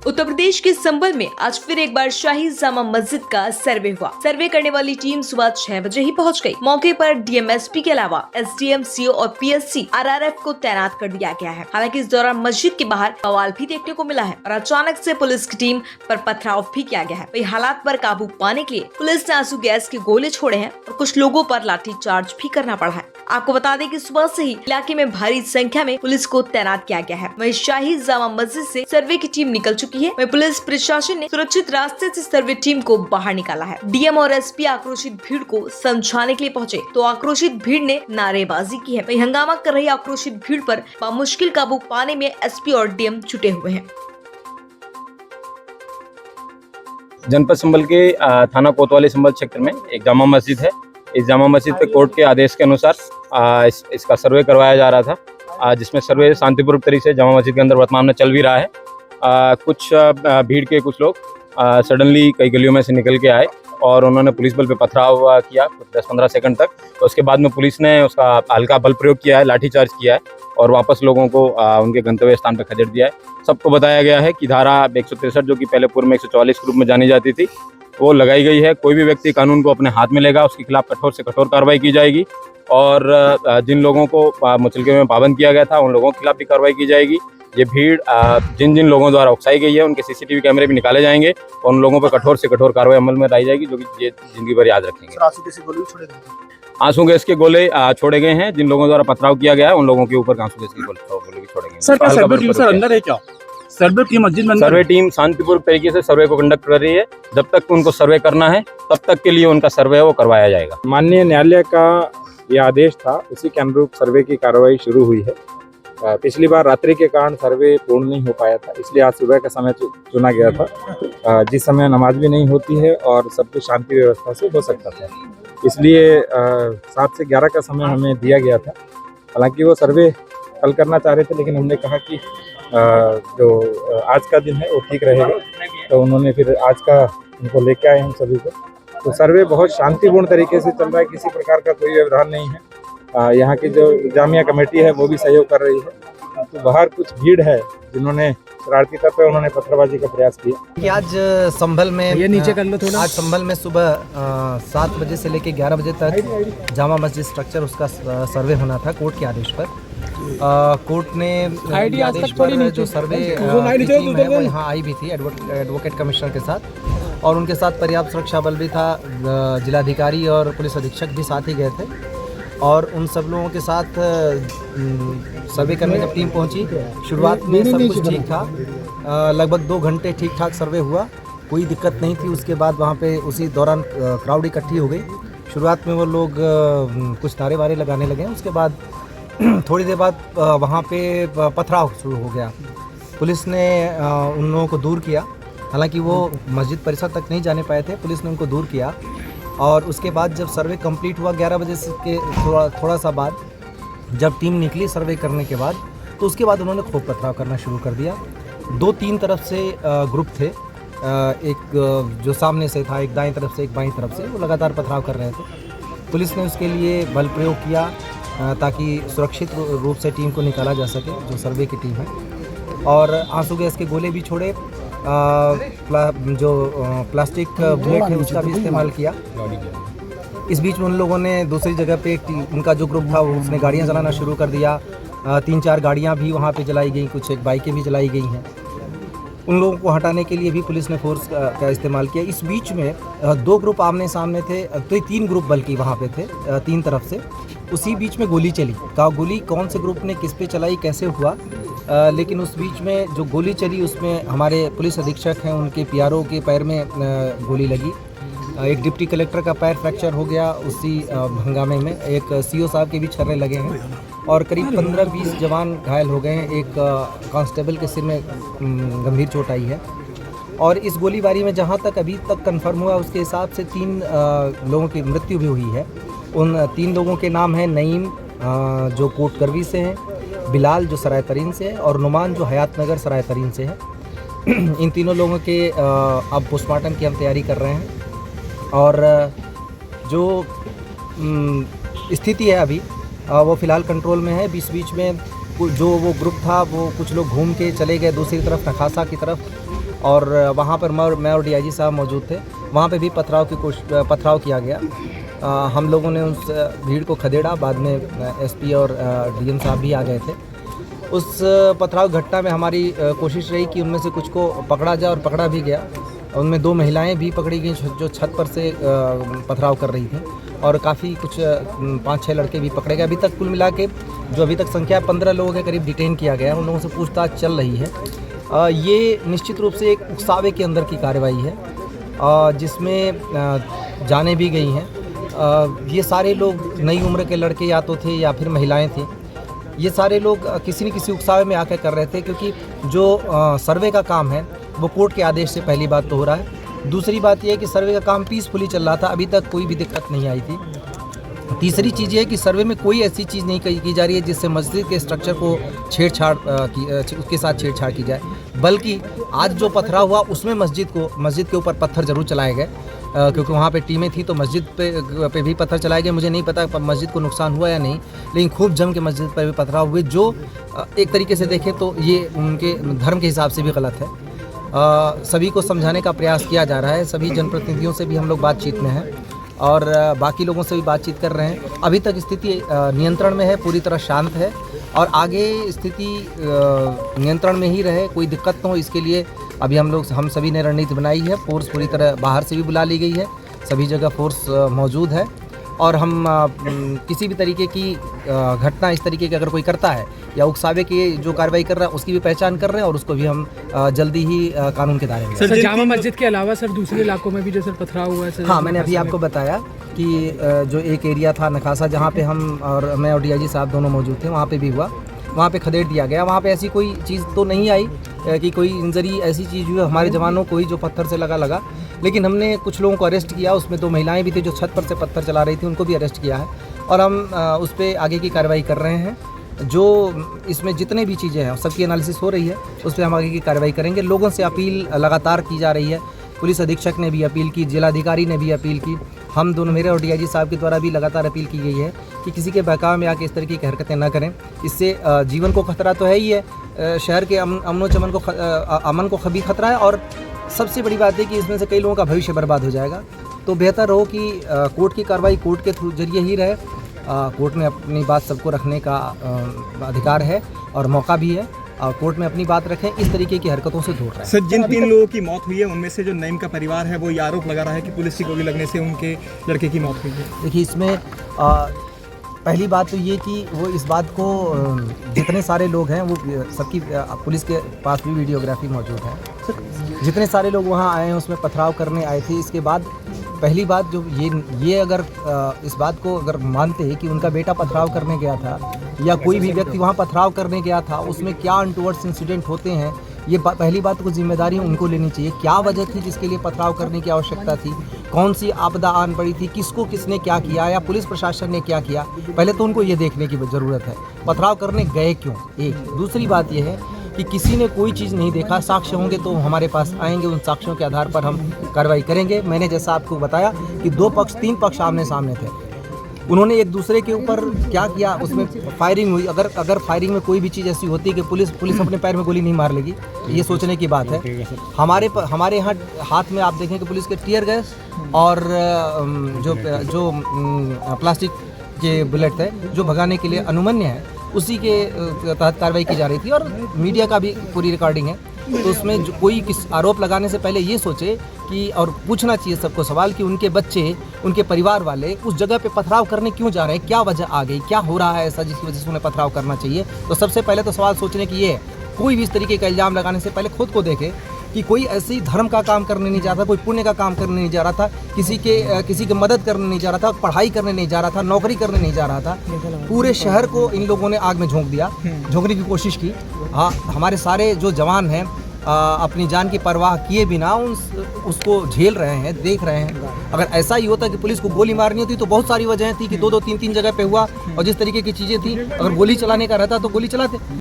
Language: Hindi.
उत्तर प्रदेश के संभल में आज फिर एक बार शाही जामा मस्जिद का सर्वे हुआ। सर्वे करने वाली टीम सुबह 6 बजे ही पहुंच गई। मौके पर डीएमएसपी के अलावा एसडीएम, सीओ और पीएससी आरआरएफ को तैनात कर दिया गया है। हालांकि इस दौरान मस्जिद के बाहर बवाल भी देखने को मिला है और अचानक से पुलिस की टीम पर पथराव भी किया गया है। वही हालात पर काबू पाने के लिए पुलिस ने आंसू गैस के गोले छोड़े हैं और कुछ लोगों पर लाठीचार्ज भी करना पड़ा है। आपको बता दें कि सुबह से ही इलाके में भारी संख्या में पुलिस को तैनात किया गया है। वहीं शाही जामा मस्जिद से सर्वे की टीम निकल चुकी है। वहीं पुलिस प्रशासन ने सुरक्षित रास्ते से सर्वे टीम को बाहर निकाला है। डीएम और एसपी आक्रोशित भीड़ को समझाने के लिए पहुंचे तो आक्रोशित भीड़ ने नारेबाजी की है। वहीं हंगामा कर रही आक्रोशित भीड़ पर मुश्किल काबू पाने में एसपी और डीएम जुटे हुए हैं। जनपद संभल के थाना कोतवाली संभल क्षेत्र में एक जामा मस्जिद है। इस जामा मस्जिद पे कोर्ट के आदेश के अनुसार इसका सर्वे करवाया जा रहा था, जिसमें सर्वे शांतिपूर्वक तरीके से जामा मस्जिद के अंदर वर्तमान में चल भी रहा है। कुछ भीड़ के कुछ लोग सडनली कई गलियों में से निकल के आए और उन्होंने पुलिस बल पे पथराव किया कुछ 10-15 सेकंड तक। तो उसके बाद में पुलिस ने उसका हल्का बल प्रयोग किया है, लाठीचार्ज किया है और वापस लोगों को उनके गंतव्य स्थान पर खदेड़ दिया है। सबको बताया गया है कि धारा 163 जो कि पहले पूर्व में 144 के रूप में जानी जाती थी वो लगाई गई है। कोई भी व्यक्ति कानून को अपने हाथ में लेगा उसके खिलाफ कठोर से कठोर कार्रवाई की जाएगी और जिन लोगों को मुचलके में पाबंद किया गया था उन लोगों के खिलाफ भी कार्रवाई की जाएगी। ये भीड़ जिन जिन लोगों द्वारा उकसाई गई है उनके सीसीटीवी कैमरे भी निकाले जाएंगे और उन लोगों पर कठोर से कठोर कार्रवाई अमल में लाई जाएगी, जो कि ये जिंदगी भर याद रखेंगे। आंसू गैस के गोले छोड़े गए हैं। जिन लोगों द्वारा पथराव किया गया है उन लोगों के ऊपर आंसू गैस के गोले भी छोड़े गए। सर्वे टीम शांतिपूर्वक तरीके से सर्वे को कंडक्ट कर रही है। जब तक उनको सर्वे करना है तब तक के लिए उनका सर्वे वो करवाया जाएगा। माननीय न्यायालय का यह आदेश था, उसी के अनुरूप सर्वे की कार्रवाई शुरू हुई है। पिछली बार रात्रि के कारण सर्वे पूर्ण नहीं हो पाया था, इसलिए आज सुबह का समय चुना गया था, जिस समय नमाज भी नहीं होती है और सब कुछ शांति व्यवस्था से हो सकता था। इसलिए 7 से 11 का समय हमें दिया गया था। हालांकि वो सर्वे कल करना चाह रहे थे, लेकिन हमने कहा कि जो आज का दिन है वो ठीक रहेगा, तो उन्होंने फिर आज का उनको लेके आए हम सभी को। तो सर्वे बहुत शांतिपूर्ण तरीके से चल रहा है, किसी प्रकार का कोई व्यवधान नहीं है। यहाँ की जो जामिया कमेटी है वो भी सहयोग कर रही है। तो बाहर कुछ भीड़ है जिन्होंने शरारती तत्व उन्होंने पत्थरबाजी का प्रयास किया। कि आज संभल में आज संभल में सुबह 7 बजे से लेकर 11 बजे तक जामा मस्जिद स्ट्रक्चर उसका सर्वे होना था कोर्ट के आदेश पर। कोर्ट ने आदेश पर जो सर्वे टीम है वो यहाँ आई भी थी एडवोकेट कमिश्नर के साथ, और उनके साथ पर्याप्त सुरक्षा बल भी था। जिलाधिकारी और पुलिस अधीक्षक भी साथ ही गए थे और उन सब लोगों के साथ सर्वे करने जब टीम पहुंची, शुरुआत में सब कुछ ठीक था। लगभग 2 घंटे ठीक ठाक सर्वे हुआ, कोई दिक्कत नहीं थी। उसके बाद वहाँ पे उसी दौरान क्राउड इकट्ठी हो गई। शुरुआत में वो लोग कुछ नारे वारे लगाने लगे, उसके बाद थोड़ी देर बाद वहाँ पे पथराव शुरू हो गया। पुलिस ने उन लोगों को दूर किया, हालांकि वो मस्जिद परिसर तक नहीं जाने पाए थे। पुलिस ने उनको दूर किया और उसके बाद जब सर्वे कंप्लीट हुआ 11 बजे के थोड़ा सा बाद जब टीम निकली सर्वे करने के बाद, तो उसके बाद उन्होंने खूब पथराव करना शुरू कर दिया। 2-3 तरफ से ग्रुप थे, एक जो सामने से था, एक दाएं तरफ से, एक बाईं तरफ से, वो लगातार पथराव कर रहे थे। पुलिस ने उसके लिए बल प्रयोग किया ताकि सुरक्षित रूप से टीम को निकाला जा सके, जो सर्वे की टीम है, और आंसू गैस के गोले भी छोड़े। जो प्लास्टिक बुलेट है उसका भी इस्तेमाल किया। इस बीच में उन लोगों ने दूसरी जगह पे उनका जो ग्रुप था उसने गाड़ियां जलाना शुरू कर दिया। 3-4 गाड़ियां भी वहां पे जलाई गई, कुछ एक बाइकें भी जलाई गई हैं। उन लोगों को हटाने के लिए भी पुलिस ने फोर्स का इस्तेमाल किया। इस बीच में 2 ग्रुप आमने सामने थे, तो 3 ग्रुप बल्कि वहाँ पे थे 3 तरफ से। उसी बीच में गोली चली। गोली कौन से ग्रुप ने किस पे चलाई, कैसे हुआ, लेकिन उस बीच में जो गोली चली उसमें हमारे पुलिस अधीक्षक हैं, उनके पीआरओ के पैर में गोली लगी। एक डिप्टी कलेक्टर का पैर फ्रैक्चर हो गया उसी हंगामे में। एक सीओ साहब के भी छर्रे लगे हैं और करीब 15-20 जवान घायल हो गए हैं। एक कांस्टेबल के सिर में गंभीर चोट आई है। और इस गोलीबारी में जहां तक अभी तक कंफर्म हुआ उसके हिसाब से 3 लोगों की मृत्यु भी हुई है। उन 3 लोगों के नाम हैं नईम जो कोट करवी से हैं, बिलाल जो सराय तरीन से है, और नुमान जो हयात नगर सराय तरीन से है। इन तीनों लोगों के अब पोस्टमार्टम की हम तैयारी कर रहे हैं और जो स्थिति है अभी वो फ़िलहाल कंट्रोल में है। बीच में जो वो ग्रुप था वो कुछ लोग घूम के चले गए दूसरी तरफ नखासा की तरफ, और वहाँ पर मैं और DIG साहब मौजूद थे। वहाँ पे भी पथराव किया गया। हम लोगों ने उस भीड़ को खदेड़ा। बाद में SP और DM साहब भी आ गए थे। उस पथराव घटना में हमारी कोशिश रही कि उनमें से कुछ को पकड़ा जाए और पकड़ा भी गया। उनमें 2 महिलाएं भी पकड़ी गई जो छत पर से पथराव कर रही थी, और काफ़ी कुछ 5-6 लड़के भी पकड़े गए। अभी तक कुल मिला के जो अभी तक संख्या 15 लोगों के करीब डिटेन किया गया है। उन लोगों से पूछताछ चल रही है। ये निश्चित रूप से एक उकसावे के अंदर की कार्रवाई है, जिसमें जानें भी गई हैं। ये सारे लोग नई उम्र के लड़के या तो थे या फिर महिलाएं थी। ये सारे लोग किसी न किसी उकसावे में आकर कर रहे थे, क्योंकि जो सर्वे का काम है वो कोर्ट के आदेश से पहली बात तो हो रहा है। दूसरी बात यह है कि सर्वे का काम पीसफुली चल रहा था, अभी तक कोई भी दिक्कत नहीं आई थी। तीसरी चीज़ ये है कि सर्वे में कोई ऐसी चीज़ नहीं की जा रही है जिससे मस्जिद के स्ट्रक्चर को उसके साथ छेड़छाड़ की जाए, बल्कि आज जो पथराव हुआ उसमें मस्जिद के ऊपर पत्थर जरूर चलाए गए, क्योंकि वहाँ पे टीमें थी तो मस्जिद पे भी पत्थर चलाए गए। मुझे नहीं पता मस्जिद को नुकसान हुआ या नहीं, लेकिन खूब जम के मस्जिद पर भी पथराव हुए, जो एक तरीके से देखें तो ये उनके धर्म के हिसाब से भी गलत है। सभी को समझाने का प्रयास किया जा रहा है। सभी जनप्रतिनिधियों से भी हम लोग बातचीत में हैं और बाकी लोगों से भी बातचीत कर रहे हैं। अभी तक स्थिति नियंत्रण में है, पूरी तरह शांत है, और आगे स्थिति नियंत्रण में ही रहे, कोई दिक्कत न हो, इसके लिए अभी हम सभी ने रणनीति बनाई है। फोर्स पूरी तरह बाहर से भी बुला ली गई है, सभी जगह फोर्स मौजूद है, और हम किसी भी तरीके की घटना इस तरीके की अगर कोई करता है या उकसावे की जो कार्रवाई कर रहा है उसकी भी पहचान कर रहे हैं, और उसको भी हम जल्दी ही कानून के दायरे में। सर, जामा मस्जिद के अलावा सर दूसरे इलाकों में भी जो सर पथराव हुआ है सर? हाँ, मैंने अभी आपको बताया कि जो एक एरिया था नखासा, जहाँ पे मैं और DIG साहब दोनों मौजूद थे, वहाँ पे भी हुआ, वहाँ पे खदेड़ दिया गया। वहाँ पे ऐसी कोई चीज़ तो नहीं आई कि कोई इंजरी ऐसी चीज़ हुई हमारे जवानों को ही जो पत्थर से लगा, लेकिन हमने कुछ लोगों को अरेस्ट किया। उसमें 2 महिलाएं भी थी जो छत पर से पत्थर चला रही थी, उनको भी अरेस्ट किया है, और हम उस पर आगे की कार्रवाई कर रहे हैं। जो इसमें जितने भी चीज़ें हैं सबकी एनालिसिस हो रही है, उस पर हम आगे की कार्रवाई करेंगे। लोगों से अपील लगातार की जा रही है, पुलिस अधीक्षक ने भी अपील की, जिलाधिकारी ने भी अपील की, हम दोनों मेरे और DIG साहब के द्वारा भी लगातार अपील की गई है कि किसी के बहकावे में आके इस तरीके की हरकतें न करें। इससे जीवन को खतरा तो है ही है, शहर के अमन को भी खतरा है, और सबसे बड़ी बात है कि इसमें से कई लोगों का भविष्य बर्बाद हो जाएगा। तो बेहतर हो कि कोर्ट की कार्रवाई कोर्ट के जरिए ही रहे। कोर्ट में अपनी बात सबको रखने का अधिकार है और मौका भी है, और कोर्ट में अपनी बात रखें, इस तरीके की हरकतों से दूर रहें। सर, जिन 3 लोगों की मौत हुई है उनमें से जो नईम का परिवार है वो ये आरोप लगा रहा है कि पुलिस की गोली लगने से उनके लड़के की मौत हुई है। देखिए, इसमें पहली बात तो ये कि वो इस बात को जितने सारे लोग हैं वो सबकी पुलिस के पास भी वीडियोग्राफी मौजूद है। जितने सारे लोग वहाँ आए हैं उसमें पथराव करने आए थे। इसके बाद पहली बात जो ये अगर इस बात को अगर मानते हैं कि उनका बेटा पथराव करने गया था या कोई भी व्यक्ति वहाँ पथराव करने गया था, उसमें क्या अनटुवर्ड्स इंसिडेंट होते हैं, ये पहली बात को जिम्मेदारी उनको लेनी चाहिए। क्या वजह थी जिसके लिए पथराव करने की आवश्यकता थी, कौन सी आपदा आन पड़ी थी, किसको किसने क्या किया, या पुलिस प्रशासन ने क्या किया, पहले तो उनको ये देखने की ज़रूरत है। पथराव करने गए क्यों, एक। दूसरी बात यह है कि किसी ने कोई चीज़ नहीं देखा, साक्ष्य होंगे तो हमारे पास आएंगे, उन साक्ष्यों के आधार पर हम कार्रवाई करेंगे। मैंने जैसा आपको बताया कि 3 पक्ष आमने सामने थे, उन्होंने एक दूसरे के ऊपर क्या किया, उसमें फायरिंग हुई। अगर फायरिंग में कोई भी चीज़ ऐसी होती है कि पुलिस अपने पैर में गोली नहीं मार लेगी, ये सोचने की बात है। हमारे यहाँ हाथ में आप देखें कि पुलिस के टीयर गैस और जो प्लास्टिक के बुलेट थे जो भगाने के लिए अनुमन्य है, उसी के तहत कार्रवाई की जा रही थी, और मीडिया का भी पूरी रिकॉर्डिंग है। तो उसमें जो कोई किस आरोप लगाने से पहले ये सोचे कि, और पूछना चाहिए सबको सवाल कि उनके बच्चे, उनके परिवार वाले उस जगह पे पथराव करने क्यों जा रहे हैं, क्या वजह आ गई, क्या हो रहा है ऐसा जिसकी वजह से उन्हें पथराव करना चाहिए। तो सबसे पहले तो सवाल सोचने की ये है, कोई भी इस तरीके का इल्ज़ाम लगाने से पहले खुद को देखे कि कोई ऐसी धर्म का काम करने नहीं जा रहा था, कोई पुण्य का काम करने नहीं जा रहा था, किसी की मदद करने नहीं जा रहा था, पढ़ाई करने नहीं जा रहा था, नौकरी करने नहीं जा रहा था। पूरे शहर को इन लोगों ने आग में झोंकने की कोशिश की। हाँ, हमारे सारे जो जवान हैं अपनी जान की परवाह किए बिना उसको झेल रहे हैं, देख रहे हैं। अगर ऐसा ही होता कि पुलिस को गोली मारनी होती तो बहुत सारी वजह थी कि 2-2, 3-3 जगह पे हुआ, और जिस तरीके की चीज़ें थी, अगर गोली चलाने का रहता तो गोली चलाते।